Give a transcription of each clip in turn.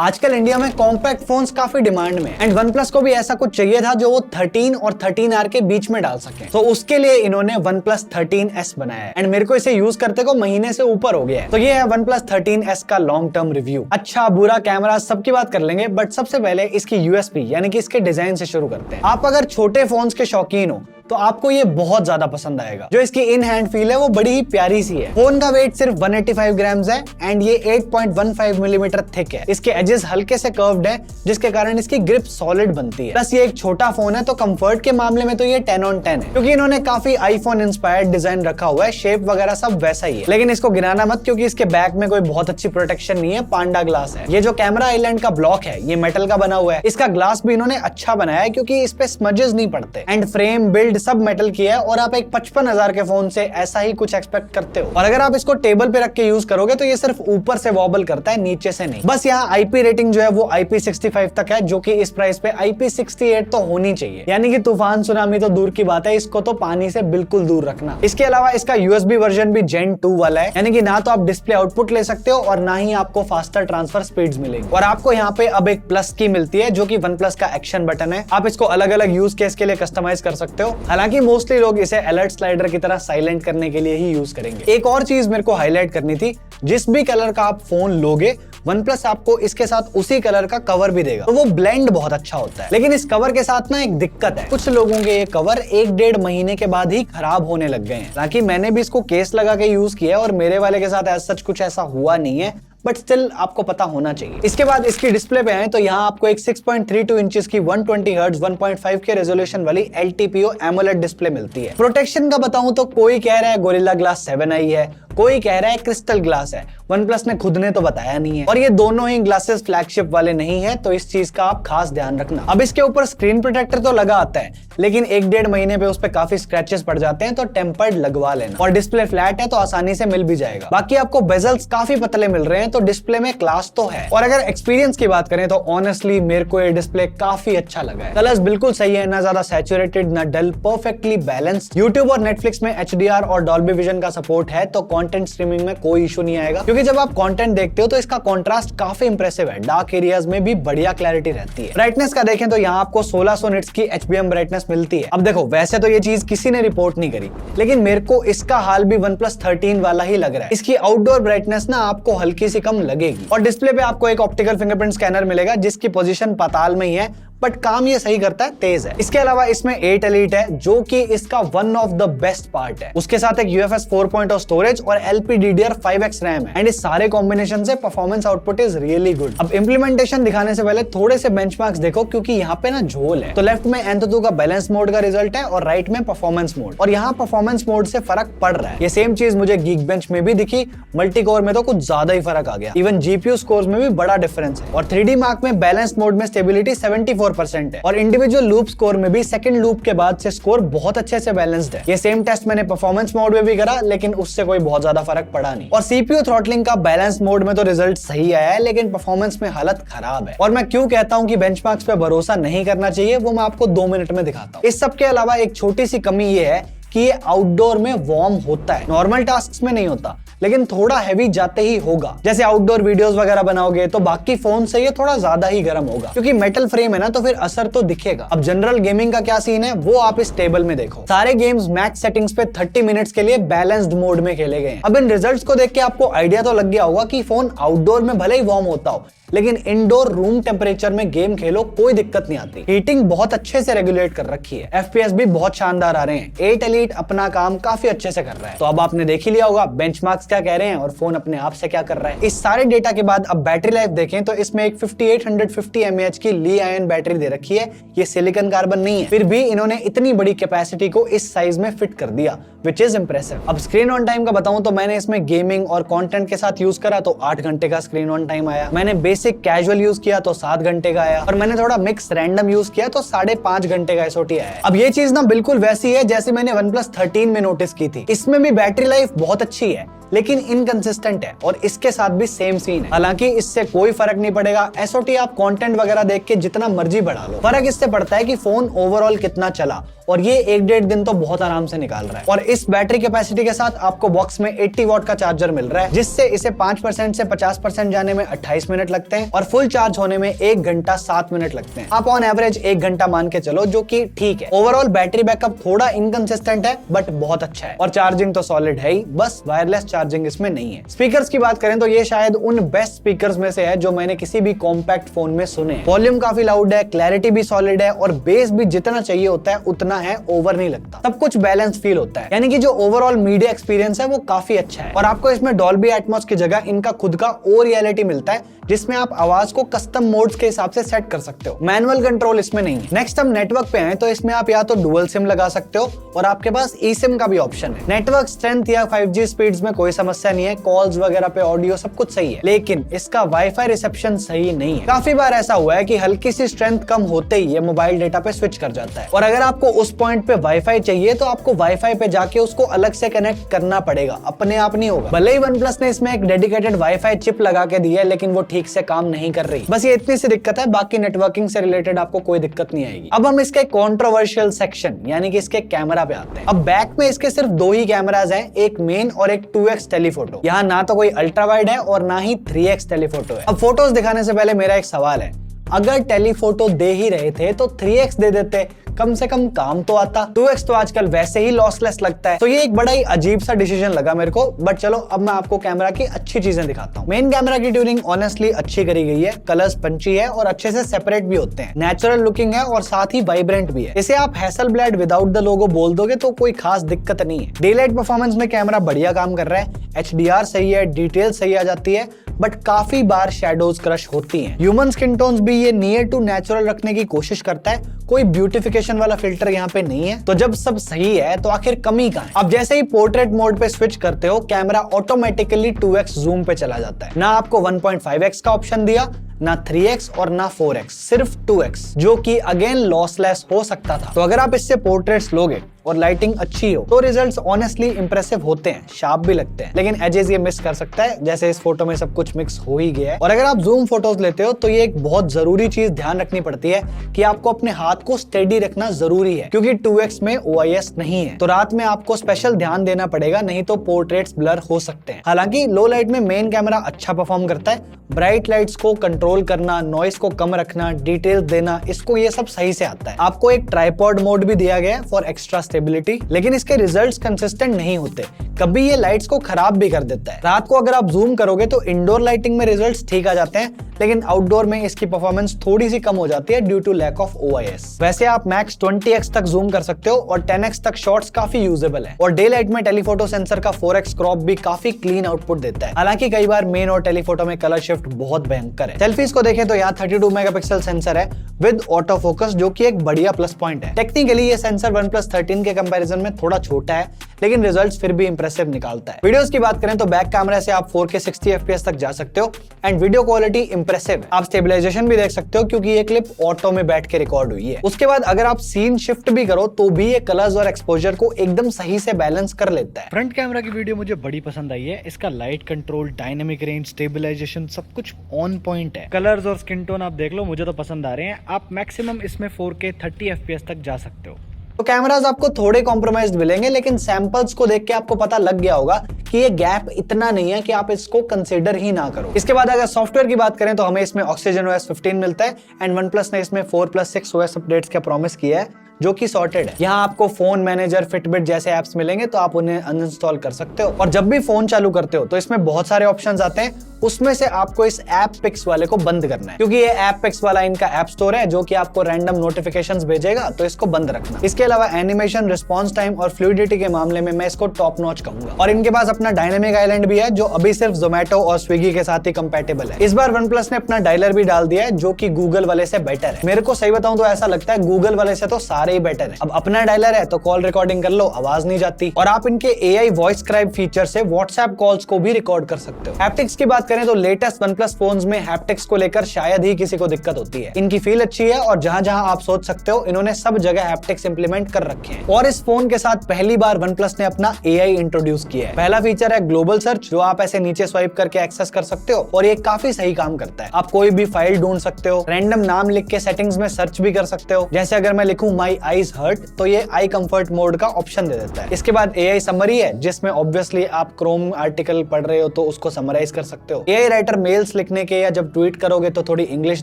आजकल इंडिया में compact phones काफी डिमांड में एंड OnePlus को भी ऐसा कुछ चाहिए था जो वो 13 और 13R के बीच में डाल सके। तो उसके लिए इन्होंने OnePlus 13S बनाया है एंड मेरे को इसे यूज करते को महीने से ऊपर हो गया है। तो ये है OnePlus 13S का लॉन्ग टर्म रिव्यू। अच्छा बुरा कैमरा सबकी बात कर लेंगे, बट सबसे पहले इसकी यूएसपी यानी कि इसके डिजाइन से शुरू करते हैं। आप अगर छोटे फोन्स के शौकीन हो तो आपको ये बहुत ज्यादा पसंद आएगा। जो इसकी इन हैंड फील है वो बड़ी ही प्यारी सी है। फोन का वेट सिर्फ 185 ग्राम्स है एंड ये 8.15 मिलीमीटर थिक है। इसके एजेस हल्के से कर्व्ड है जिसके कारण इसकी ग्रिप सॉलिड बनती है। प्लस ये एक छोटा फोन है तो कंफर्ट के मामले में तो ये 10 on 10 है, क्योंकि इन्होंने काफी आईफोन इंस्पायर्ड डिजाइन रखा हुआ है। शेप वगैरह सब वैसा ही है, लेकिन इसको गिराना मत क्योंकि इसके बैक में कोई बहुत अच्छी प्रोटेक्शन नहीं है, पांडा ग्लास है। ये जो कैमरा आइलैंड का ब्लॉक है ये मेटल का बना हुआ है। इसका ग्लास भी इन्होंने अच्छा बनाया है क्योंकि इस पे स्मजेस नहीं पड़ते एंड फ्रेम बिल्ड सब मेटल की है और आप एक 55,000 के फोन से ऐसा ही कुछ एक्सपेक्ट करते हो। और अगर आप इसको टेबल पे रख के यूज करोगे तो ये सिर्फ ऊपर से वॉबल करता है, नीचे से नहीं। बस यहाँ आईपी रेटिंग जो है वो IP65 तक है, जो कि इस प्राइस पे IP68 तो होनी चाहिए। यानी कि तूफान सुनामी तो दूर की बात है, इसको तो पानी से बिल्कुल दूर रखना। इसके अलावा इसका USB वर्जन भी Gen 2 वाला है, यानी कि ना तो आप डिस्प्ले आउटपुट ले सकते हो और ना ही आपको फास्टर ट्रांसफर स्पीड्स मिलेगी। और आपको यहाँ पे अब एक प्लस की मिलती है जो कि OnePlus का एक्शन बटन है। आप इसको अलग अलग यूज केस के लिए कस्टमाइज कर सकते हो। हालांकि मोस्टली लोग इसे अलर्ट स्लाइडर की तरह साइलेंट करने के लिए ही यूज करेंगे। एक और चीज मेरे को हाईलाइट करनी थी, जिस भी कलर का आप फोन लोगे OnePlus आपको इसके साथ उसी कलर का कवर भी देगा, तो वो ब्लेंड बहुत अच्छा होता है। लेकिन इस कवर के साथ ना एक दिक्कत है, कुछ लोगों के ये कवर 1-1.5 महीने के बाद ही खराब होने लग गए हैं। ताकि मैंने भी इसको केस लगा के यूज किया है और मेरे वाले के साथ ऐसा कुछ ऐसा हुआ नहीं है, बट स्टिल आपको पता होना चाहिए। इसके बाद इसकी डिस्प्ले पे आए तो यहाँ आपको एक 6.32 इंचेस की 120 हर्ट्ज 1.5 के रेजोल्यूशन वाली LTPO AMOLED डिस्प्ले मिलती है। प्रोटेक्शन का बताऊं तो कोई कह रहा है गोरिल्ला ग्लास 7 आई है, कोई कह रहा है क्रिस्टल ग्लास है। OnePlus ने खुद ने तो बताया नहीं है। और ये दोनों ही ग्लासेस फ्लैगशिप वाले नहीं है, तो इस चीज का आप खास ध्यान रखना। अब इसके ऊपर स्क्रीन प्रोटेक्टर तो लगा आता है, लेकिन 1-1.5 महीने पे उस पे काफी स्क्रैचेस पड़ जाते हैं, तो टेम्पर्ड लगवा लेना। और डिस्प्ले फ्लैट है तो आसानी से मिल भी जाएगा। बाकी आपको बेजल्स काफी पतले मिल रहे हैं, तो डिस्प्ले में क्लास तो है। और अगर एक्सपीरियंस की बात करें तो ऑनेस्टली मेरे को ये डिस्प्ले काफी अच्छा लगा है। कलर्स बिल्कुल सही है, ना ज्यादा सैचुरेटेड ना डल, परफेक्टली बैलेंस्ड। यूट्यूब और नेटफ्लिक्स में HDR और डॉल्बी विजन का सपोर्ट है, तो कंटेंट स्ट्रीमिंग में कोई इशू नहीं आएगा, क्योंकि जब आप कंटेंट देखते हो तो इसका कंट्रास्ट काफी इंप्रेसिव है। डार्क एरियाज में भी बढ़िया क्लैरिटी रहती है। ब्राइटनेस का देखें तो यहाँ आपको 1600 निट्स की HBM ब्राइटनेस मिलती है। अब देखो वैसे तो ये चीज किसी ने रिपोर्ट नहीं करी, लेकिन मेरे को इसका हाल भी OnePlus 13 वाला ही लग रहा है। इसकी आउटडोर ब्राइटनेस ना आपको हल्की सी कम लगेगी। और डिस्प्ले पे आपको एक ऑप्टिकल फिंगरप्रिंट स्कैनर मिलेगा जिसकी पोजीशन पाताल में ही है, बट काम ये सही करता है, तेज है। इसके अलावा इसमें 8 Elite है जो कि इसका one of the best part है। उसके साथ एक UFS 4.0 स्टोरेज और LPDDR5X रैम है एंड इस सारे कॉम्बिनेशन से performance output is really good. अब इंप्लीमेंटेशन दिखाने से पहले थोड़े से बेंचमार्क्स देखो, क्योंकि यहाँ पे ना झोल है। तो लेफ्ट में Antutu का बैलेंस मोड का रिजल्ट है और राइट में परफॉर्मेंस मोड, और यहाँ परफॉर्मेंस मोड से फर्क पड़ रहा है। ये सेम चीज मुझे Geekbench में भी दिखी, मल्टी कोर में तो कुछ ज्यादा ही फर्क आ गया। इवन GPU स्कोर्स में भी बड़ा डिफरेंस है। और 3D मार्क में बैलेंस मोड में स्टेबिलिटी 74% है और इंडिविजुअल लूप स्कोर में भी सेकंड लूप के बाद से स्कोर बहुत अच्छे से बैलेंस्ड है। ये सेम टेस्ट मैंने परफॉर्मेंस मोड में भी करा, लेकिन उससे कोई बहुत ज्यादा फर्क पड़ा नहीं। और CPU थ्रॉटलिंग का बैलेंस मोड में तो रिजल्ट सही आया है, लेकिन परफॉर्मेंस में हालत खराब है। और मैं क्यों कहता हूं कि बेंचमार्क्स पे भरोसा नहीं करना चाहिए, वो मैं आपको 2 मिनट में दिखाता हूं। इस सब के अलावा एक छोटी सी कमी ये है कि ये आउटडोर में वार्म होता है, नॉर्मल टास्क्स में नहीं होता, लेकिन थोड़ा हैवी जाते ही होगा। जैसे आउटडोर वीडियोस वगैरह बनाओगे तो बाकी फोन से ये थोड़ा ज्यादा ही गर्म होगा, क्योंकि मेटल फ्रेम है ना, तो फिर असर तो दिखेगा। अब जनरल गेमिंग का क्या सीन है वो आप इस टेबल में देखो। सारे गेम्स मैक्स सेटिंग्स पे 30 मिनट्स के लिए बैलेंस्ड मोड में खेले गए हैं। अब इन रिजल्ट्स को देख के आपको आइडिया तो लग गया होगा कि फोन आउटडोर में भले ही वार्म होता हो, लेकिन इंडोर रूम टेम्परेचर में गेम खेलो कोई दिक्कत नहीं आती। हीटिंग बहुत अच्छे से रेगुलेट कर रखी है। FPS भी बहुत शानदार आ रहे हैं। 8 Elite अपना काम काफी अच्छे से कर रहा है। तो अब आपने देख ही लिया होगा बेंचमार्क्स क्या कह रहे हैं और फोन अपने आप से क्या कर रहा है। इस सारे डेटा के बाद अब बैटरी लाइफ देखें तो इसमें एक 5850 mAh की ली आयन बैटरी दे रखी है। ये सिलिकॉन कार्बन नहीं है, फिर भी इन्होंने इतनी बड़ी कैपेसिटी को इस साइज में फिट कर दिया, विच इज इंप्रेसिव। अब स्क्रीन ऑन टाइम का बताऊं तो मैंने इसमें गेमिंग और कंटेंट के साथ यूज करा तो 8 घंटे का स्क्रीन ऑन टाइम आया। मैंने बेसिक कैजुअल यूज किया तो 7 घंटे का आया, और मैंने थोड़ा मिक्स रैंडम यूज किया तो 5.5 घंटे का SOT आया। अब ये चीज ना बिल्कुल वैसी है जैसे मैंने OnePlus 13 में नोटिस की थी। इसमें भी बैटरी लाइफ बहुत अच्छी है, लेकिन इनकंसिस्टेंट है और इसके साथ भी सेम सीन है। हालांकि इससे कोई फर्क नहीं पड़ेगा, एसओटी आप कंटेंट वगैरह देख के जितना मर्जी बढ़ा लो, फर्क इससे पड़ता है कि फोन ओवरऑल कितना चला, और ये 1-1.5 दिन तो बहुत आराम से निकाल रहा है। और इस बैटरी कैपेसिटी के साथ आपको बॉक्स में 80 वॉट का चार्जर मिल रहा है, जिससे इसे 5% से 50% जाने में 28 मिनट लगते हैं और फुल चार्ज होने में 1 घंटा 7 मिनट लगते हैं। आप ऑन एवरेज 1 घंटा मान के चलो, जो कि ठीक है। ओवरऑल बैटरी बैकअप थोड़ा इनकंसिस्टेंट है बट बहुत अच्छा है, और चार्जिंग तो सॉलिड है ही, बस वायरलेस चार्जिंग इसमें नहीं है। स्पीकर्स की बात करें तो ये शायद उन बेस्ट स्पीकर्स में से है जो मैंने किसी भी कॉम्पैक्ट फोन में सुने। वॉल्यूम काफी लाउड है, क्लैरिटी भी सॉलिड है, और बेस भी जितना चाहिए होता है उतना है, ओवर नहीं लगता। सब कुछ बैलेंस फील होता है, यानी कि जो ओवरऑल मीडिया एक्सपीरियंस है वो काफी अच्छा है। और आपको इसमें डॉल्बी एटमॉस की जगह इनका खुद का ओ रियलिटी मिलता है, जिसमें आप आवाज को कस्टम मोड्स के हिसाब से सेट कर सकते हो। मैनुअल कंट्रोल इसमें नहीं है। नेक्स्ट हम नेटवर्क पे आए तो इसमें आप या तो डुअल सिम लगा सकते हो और आपके पास ई सिम का भी ऑप्शन है। नेटवर्क स्ट्रेंथ या 5G स्पीड्स में कोई समस्या नहीं है, कॉल्स वगैरह पे ऑडियो सब कुछ सही है, लेकिन इसका वाईफाई रिसेप्शन सही नहीं है। काफी बार ऐसा हुआ है कि हल्की सी स्ट्रेंथ कम होते ही ये मोबाइल डेटा पे स्विच कर जाता है, और अगर आपको उस पॉइंट पे वाईफाई चाहिए तो आपको वाईफाई पे जाके उसको अलग से कनेक्ट करना पड़ेगा, अपने आप नहीं होगा। भले ही OnePlus ने इसमें एक डेडिकेटेड वाईफाई चिप लगा के दी है, लेकिन वो ठीक से काम नहीं कर रही। बस ये इतनी सी दिक्कत है, बाकी नेटवर्किंग से रिलेटेड आपको कोई दिक्कत नहीं आएगी। अब हम इसके कंट्रोवर्शियल सेक्शन यानी कि इसके कैमरा पे आते हैं। अब बैक में इसके सिर्फ 2 ही कैमराज हैं, एक मेन और एक 2x टेलीफोटो। यहाँ ना तो कोई अल्ट्रा वाइड है और ना ही 3x टेलीफोटो है। अब फोटोज दिखाने से पहले मेरा एक सवाल है, अगर टेलीफोटो दे ही रहे थे तो 3x दे देते, कम से कम काम तो आता। 2x तो आजकल वैसे ही लॉसलेस लगता है, तो ये एक बड़ा ही अजीब सा डिसीजन लगा मेरे को। बट चलो अब मैं आपको कैमरा की अच्छी चीजें दिखाता हूँ। मेन कैमरा की ट्यूनिंग ऑनेस्टली अच्छी करी गई है, कलर्स पंची है और अच्छे से सेपरेट भी होते हैं, नेचुरल लुकिंग है और साथ ही वाइब्रेंट भी है। इसे आप हैसलब्लैड विदाउट द लोगो बोल दोगे तो कोई खास दिक्कत नहीं है। डे लाइट परफॉर्मेंस में कैमरा बढ़िया काम कर रहा है, HDR सही है, डिटेल सही आ जाती है, बट काफी बार शैडोज क्रश होती हैं। ह्यूमन स्किन टोन्स भी ये नियर टू नेचुरल रखने की कोशिश करता है, कोई ब्यूटिफिकेशन वाला फिल्टर यहाँ पे नहीं है। तो जब सब सही है तो आखिर कमी कहाँ है? अब जैसे ही पोर्ट्रेट मोड पे स्विच करते हो, कैमरा ऑटोमेटिकली 2x जूम पे चला जाता है। ना आपको 1.5x का ऑप्शन दिया, ना 3x और ना 4x, सिर्फ 2x, जो कि अगेन लॉसलेस हो सकता था। तो अगर आप इससे पोर्ट्रेट्स लोगे और लाइटिंग अच्छी हो तो रिजल्ट्स ऑनेस्टली इंप्रेसिव होते हैं, शार्प भी लगते हैं, लेकिन एजेस ये मिस कर सकता है, जैसे इस फोटो में सब कुछ मिक्स हो ही गया है। और अगर आप जूम फोटोज लेते हो तो ये एक बहुत जरूरी चीज ध्यान रखनी पड़ती है कि आपको अपने हाथ को स्टेडी रखना जरूरी है, क्योंकि 2x में OIS नहीं है। तो रात में आपको स्पेशल ध्यान देना पड़ेगा, नहीं तो पोर्ट्रेट्स ब्लर हो सकते हैं। हालांकि लो लाइट में मेन कैमरा अच्छा परफॉर्म करता है, ब्राइट लाइट्स को कंट्रोल करना, नॉइस को कम रखना, डिटेल्स देना, इसको ये सब सही से आता है। आपको एक ट्राइपॉड मोड भी दिया गया है फॉर एक्स्ट्रा स्टेबिलिटी, लेकिन इसके रिजल्ट्स कंसिस्टेंट नहीं होते, कभी ये लाइट्स को खराब भी कर देता है। रात को अगर आप जूम करोगे तो इंडोर लाइटिंग में रिजल्ट्स ठीक आ जाते हैं, लेकिन आउटडोर में इसकी परफॉर्मेंस थोड़ी सी कम हो जाती है due to lack of OIS। वैसे आप मैक्स 20x तक जूम कर सकते हो और 10x तक शॉट्स काफी यूजेबल है, और डे लाइट में टेलीफोटो सेंसर का 4x क्रॉप भी काफी क्लीन आउटपुट देता है। हालांकि कई बार मेन और टेलीफोटो में कलर शिफ्ट बहुत भयंकर है। सेल्फीज को देखें तो यहाँ 32 मेगापिक्सल सेंसर है विद ऑटो फोकस, जो कि एक बढ़िया प्लस पॉइंट है। टेक्निकली ये सेंसर OnePlus 13 के कंपैरिजन में थोड़ा छोटा है, लेकिन रिजल्ट्स फिर भी इंप्रेसिव निकालता है। वीडियोस की बात करें तो बैक कैमरा से आप 4K 60 FPS तक जा सकते हो एंड वीडियो क्वालिटी इंप्रेसिव है। आप स्टेबलाइजेशन भी देख सकते हो क्योंकि ये क्लिप ऑटो में बैठ के रिकॉर्ड हुई है। उसके बाद अगर आप सीन शिफ्ट भी करो तो भी ये कलर्स और एक्सपोजर को एकदम सही से बैलेंस कर लेता है। फ्रंट कैमरा की वीडियो मुझे बड़ी पसंद आई है। इसका light control, dynamic range, stabilisation सब कुछ ऑन पॉइंट है। कलर्स और स्किन टोन आप देख लो, मुझे तो पसंद आ रहे हैं। आप मैक्सिमम इसमें 4K 30 FPS तक जा सकते हो। तो कैमरास आपको थोड़े कॉम्प्रोमाइज्ड मिलेंगे, लेकिन सैंपल्स को देख के आपको पता लग गया होगा कि ये गैप इतना नहीं है कि आप इसको कंसीडर ही ना करो। इसके बाद अगर सॉफ्टवेयर की बात करें तो हमें इसमें OxygenOS 15 मिलता है एंड OnePlus ने इसमें 4+6 OS अपडेट्स का प्रॉमिस किया है, जो कि सॉर्टेड है। यहाँ आपको फोन मैनेजर, फिटबिट जैसे ऐप्स मिलेंगे तो आप उन्हें अनइंस्टॉल कर सकते हो। और जब भी फोन चालू करते हो तो इसमें बहुत सारे ऑप्शंस आते हैं, उसमें से आपको इस ऐप पिक्स वाले को बंद करना है, क्योंकि ये ऐप पिक्स वाला इनका ऐप स्टोर है जो कि आपको रैंडम नोटिफिकेशंस भेजेगा, तो इसको बंद रखना। इसके अलावा एनिमेशन, रिस्पॉन्स टाइम और फ्लूइडिटी के मामले में मैं इसको टॉप नॉच कहूंगा। और इनके पास अपना डायनेमिक आइलैंड भी है, जो अभी सिर्फ जोमेटो और स्विगी के साथ ही कंपैटिबल है। इस बार OnePlus ने अपना डायलर भी डाल दिया है, जो कि गूगल वाले से बेटर है। मेरे को सही बताऊं तो ऐसा लगता है गूगल वाले से तो सारे सारे ही बेटर है। अब अपना डायलर है तो कॉल रिकॉर्डिंग कर लो, आवाज नहीं जाती। और आप इनके AI वॉइस स्क्राइब फीचर से व्हाट्सएप कॉल्स को भी रिकॉर्ड कर सकते हो। हैप्टिक्स की बात करें तो लेटेस्ट OnePlus फोन्स में हैप्टिक्स को लेकर शायद ही किसी को दिक्कत होती है। इनकी फील अच्छी है और जहां जहां आप सोच सकते हो इन्होंने सब जगह हैप्टिक्स इंप्लीमेंट कर रखे हैं। और इस फोन के साथ पहली बार OnePlus ने अपना AI इंट्रोड्यूस किया है। पहला फीचर है ग्लोबल सर्च, जो आप ऐसे नीचे स्वाइप करके एक्सेस कर सकते हो और ये काफी सही काम करता है। आप कोई भी फाइल ढूंढ सकते हो, रैंडम नाम लिख के सेटिंग्स में सर्च भी कर सकते हो। जैसे अगर मैं लिखूं माई आईज हर्ट तो ये आई कंफर्ट मोड का ऑप्शन दे देता है। इसके बाद AI समरी है, जिसमें ऑब्वियसली आप क्रोम आर्टिकल पढ़ रहे हो तो उसको समराइज कर सकते हो। AI राइटर मेल्स लिखने के या जब ट्वीट करोगे तो थोड़ी इंग्लिश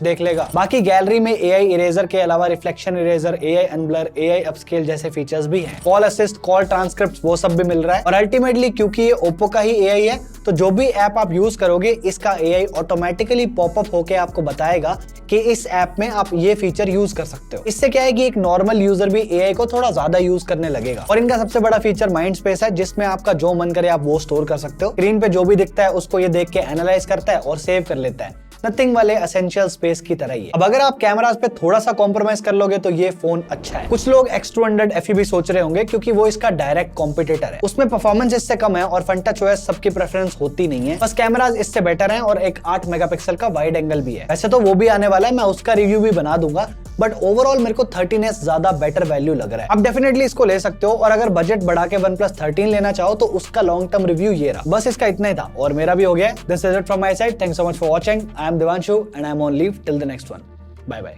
देख लेगा। बाकी गैलरी में AI इरेजर के अलावा reflection eraser, AI unblur, AI upscale जैसे फीचर्स भी हैं। कॉल असिस्ट, कॉल ट्रांसक्रिप्ट वो सब भी मिल रहा है। और अल्टीमेटली क्योंकि ये ओप्पो का ही AI है तो जो भी ऐप आप यूज करोगे इसका AI ऑटोमेटिकली पॉपअप होके आपको बताएगा कि इस ऐप में आप ये फीचर यूज कर सकते हो। इससे क्या है कि एक नॉर्मल यूजर भी AI को थोड़ा ज्यादा यूज करने लगेगा। और इनका सबसे बड़ा फीचर माइंड स्पेस है, जिसमें आपका जो मन करे आप वो स्टोर कर सकते हो। स्क्रीन पे जो भी दिखता है उसको ये देख के एनालाइज करता है और सेव कर लेता है। नथिंग वाले एसेंशियल स्पेस की तरह ही है। अब अगर आप कैमरास पे थोड़ा सा कॉम्प्रोमाइज कर लोगे तो ये फोन अच्छा है। कुछ लोग X200 FE भी सोच रहे होंगे क्योंकि वो इसका डायरेक्ट कॉम्पिटिटर है। उसमें परफॉर्मेंस इससे कम है और फ्रंट टच OS सबकी प्रेफरेंस होती नहीं है। बस कैमरास इससे बेटर हैं और एक 8 मेगापिक्सल का वाइड एंगल भी है। वैसे तो वो भी आने वाला है, मैं उसका रिव्यू भी बना दूंगा, बट ओवरऑल मेरे को 13S ज्यादा बेटर वैल्यू लग रहा है। आप डेफिनेटली इसको ले सकते हो और अगर बजट बढ़ा के OnePlus 13 लेना चाहो तो उसका लॉन्ग टर्म रिव्यू ये रहा। बस इसका इतना ही था और मेरा भी हो गया। This is it from my side. Thanks so much for watching. I am Devanshu and I am on leave till the next one. Bye bye.